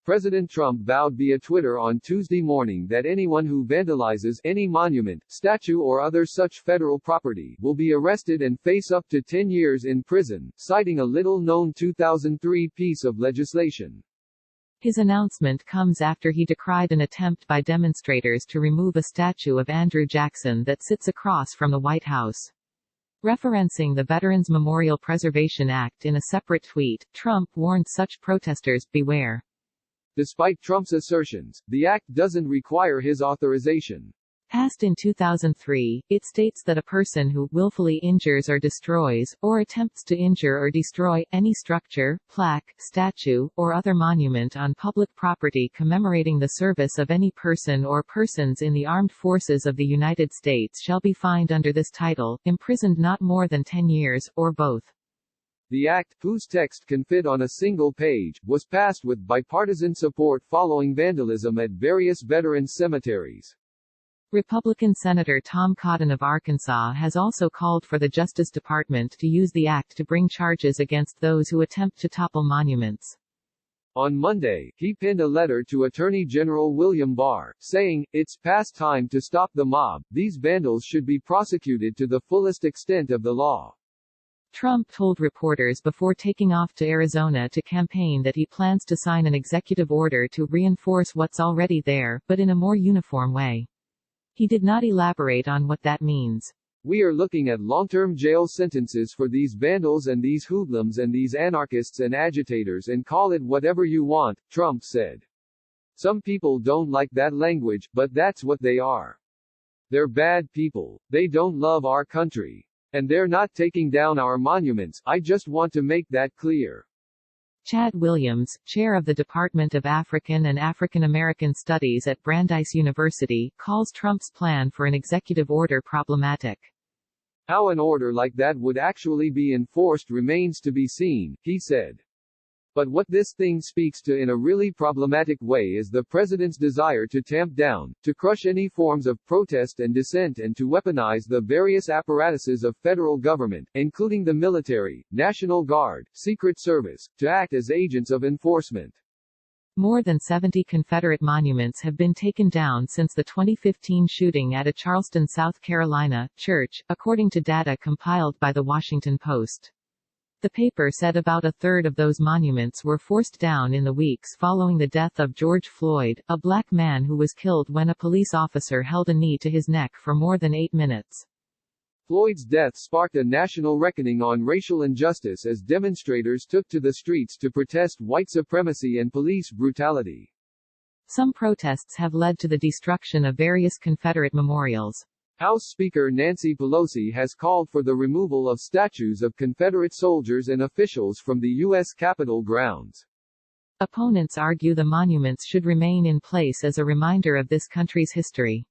President Trump vowed via Twitter on Tuesday morning that anyone who vandalizes any monument, statue or other such federal property will be arrested and face up to 10 years in prison, citing a little-known 2003 piece of legislation. His announcement comes after he decried an attempt by demonstrators to remove a statue of Andrew Jackson that sits across from the White House. Referencing the Veterans Memorial Preservation Act in a separate tweet, Trump warned such protesters, "Beware." Despite Trump's assertions, the act doesn't require his authorization. Passed in 2003, it states that a person who willfully injures or destroys, or attempts to injure or destroy, any structure, plaque, statue, or other monument on public property commemorating the service of any person or persons in the armed forces of the United States shall be fined under this title, imprisoned not more than 10 years, or both. The act, whose text can fit on a single page, was passed with bipartisan support following vandalism at various veterans' cemeteries. Republican Senator Tom Cotton of Arkansas has also called for the Justice Department to use the act to bring charges against those who attempt to topple monuments. On Monday, he penned a letter to Attorney General William Barr, saying, "It's past time to stop the mob. These vandals should be prosecuted to the fullest extent of the law." Trump told reporters before taking off to Arizona to campaign that he plans to sign an executive order to reinforce what's already there, but in a more uniform way. He did not elaborate on what that means. "We are looking at long-term jail sentences for these vandals and these hoodlums and these anarchists and agitators and call it whatever you want," Trump said. "Some people don't like that language, but that's what they are. They're bad people. They don't love our country. And they're not taking down our monuments. I just want to make that clear." Chad Williams, chair of the Department of African and African American Studies at Brandeis University, calls Trump's plan for an executive order problematic. "How an order like that would actually be enforced remains to be seen," he said. "But what this thing speaks to in a really problematic way is the president's desire to tamp down, to crush any forms of protest and dissent and to weaponize the various apparatuses of federal government, including the military, National Guard, Secret Service, to act as agents of enforcement." More than 70 Confederate monuments have been taken down since the 2015 shooting at a Charleston, South Carolina, church, according to data compiled by The Washington Post. The paper said about a third of those monuments were forced down in the weeks following the death of George Floyd, a black man who was killed when a police officer held a knee to his neck for more than 8 minutes. Floyd's death sparked a national reckoning on racial injustice as demonstrators took to the streets to protest white supremacy and police brutality. Some protests have led to the destruction of various Confederate memorials. House Speaker Nancy Pelosi has called for the removal of statues of Confederate soldiers and officials from the U.S. Capitol grounds. Opponents argue the monuments should remain in place as a reminder of this country's history.